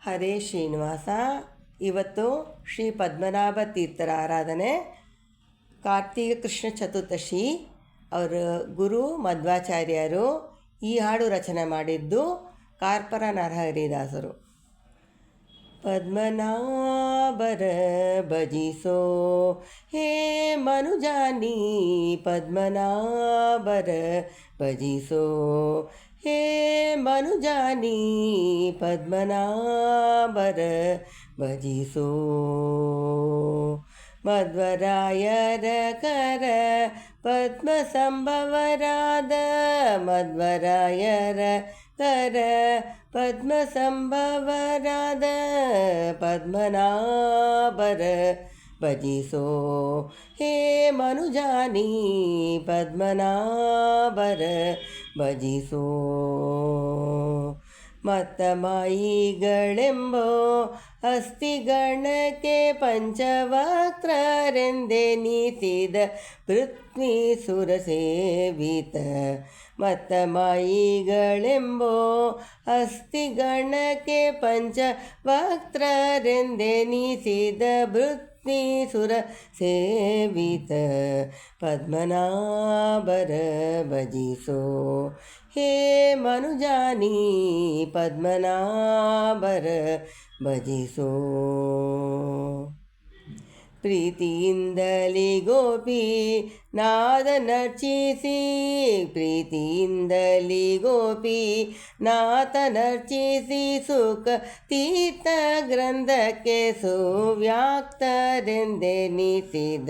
ಹರೇ ಶ್ರೀನಿವಾಸ. ಇವತ್ತು ಶ್ರೀ ಪದ್ಮನಾಭ ತೀರ್ಥರ ಆರಾಧನೆ, ಕಾರ್ತಿಕ ಕೃಷ್ಣ ಚತುರ್ದಶಿ. ಅವರ ಗುರು ಮಧ್ವಾಚಾರ್ಯರು. ಈ ಹಾಡು ರಚನೆ ಮಾಡಿದ್ದು ಕಾರ್ಪರ ನರಹರಿದಾಸರು. ಪದ್ಮನಾಭರ ಭಜಿಸೋ ಹೇ ಮನುಜಾನಿ, ಪದ್ಮನಾಭರ ಭಜಿಸೋ ಹೇ ಮನುಜಾನಿ, ಪದ್ಮನಾಭರ ಭಜಿಸೋ. ಮಧ್ವರಾಯರ ಕರ ಪದ್ಮ ಸಂಭವರಾದ, ಮಧ್ವರಾಯರ ಕರ ಪದ್ಮ ಸಂಭವರಾದ, ಪದ್ಮನಾಭರ ಭಜಿಸೋ ಹೇ ಮನುಜಾನಿ, ಪದ್ಮನಾಭರ ಭಜಿಸೋ. ಮತ್ತ ಮಾಯಿಗಳೆಂಬೋ ಅಸ್ಥಿಗಣಕ್ಕೆ ಪಂಚವಕ್ರರೆಂದೆನಿಸಿದ ಪೃಥ್ವಿ ಸುರಸೇವಿತ. ಮತ್ತ ಮಾಯಿಗಳೆಂಬೋ ಅಸ್ಥಿಗಣಕ್ಕೆ ಪಂಚವಕ್ರರೆಂದೆನಿಸಿದ ಪೃಥ್ವಿ ಸುರ ಸೇವಿತ, ಪದ್ಮನಾಭರ ಭಜಿಸೋ ಹೇ ಮನುಜಾನಿ, ಪದ್ಮನಾಭರ ಭಜಿಸೋ. ಪ್ರೀತಿಯಿಂದಲಿ ಗೋಪಿ ನಾದ ನರ್ಚಿಸಿ, ಪ್ರೀತಿಯಿಂದಲಿ ಗೋಪಿ ನಾಥ ನರ್ಚಿಸಿ, ಸುಖ ತೀರ್ಥ ಗ್ರಂಥಕ್ಕೆ ಸುವ್ಯಾಕ್ತರೆಂದೆನಿಸಿದ.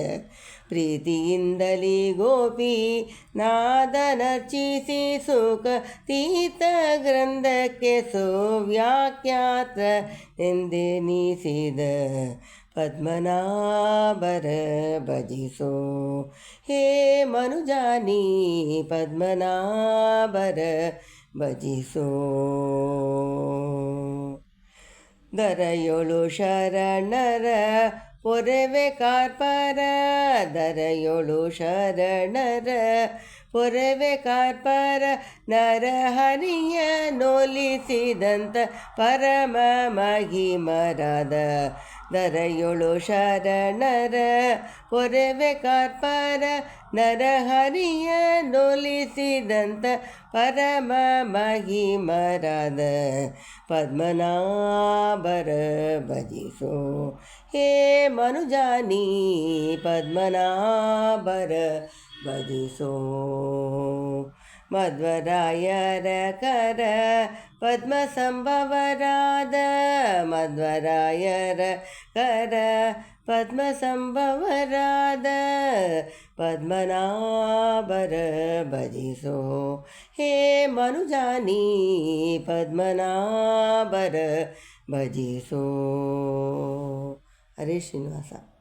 ಪ್ರೀತಿಯಿಂದಲಿ ಗೋಪಿ ನಾದ ನರ್ಚಿಸಿ, ಸುಖ ತೀರ್ಥ ಗ್ರಂಥಕ್ಕೆ ಸುವ್ಯಾಖ್ಯಾತ ಎಂದೆನಿಸಿದ, ಪದ್ಮನಾಭರ ಭಜಿಸೋ ಹೇ ಮನುಜಾನಿ, ಪದ್ಮನಾಭರ ಭಜಿಸೋ. ದರೆಯೊಳು ಶರಣರ ಪೊರೆವೆ ಕಾರ್ಪರ, ದರೆಯೊಳು ಶರಣರ ಪೊರೆವೆ ಕಾರ್ಪರ, ನರಹರಿಯ ನೋಲಿಸಿದಂಥ ಪರಮ ಮಹಿಮರಾದ. ದರೆಯೊಳು ಶರಣರ ಪೊರೆವೆ ಕಾರ್ಪರ, ನರಹರಿಯ ನೋಲಿಸಿದಂಥ ಪರಮ ಮಹಿಮರಾದ, ಪದ್ಮನಾಭರ ಭಜಿಸೋ ಹೇ ಮನುಜಾನಿ, ಪದ್ಮನಾಭರ ಭಜಿಸೋ. ಮಧ್ವರಾಯರ ಕರ ಪದ್ಮ ಸಂಭವರಾದ, ಮಧ್ವರಾಯರ ಕರ ಪದ್ಮ ಸಂಭವರಾದ, ಪದ್ಮನಾಭರ ಭಜಿಸೋ ಹೇ ಮನುಜಾನಿ, ಪದ್ಮನಾಭರ ಭಜಿಸೋ. ಹರೇ ಶ್ರೀನಿವಾಸ.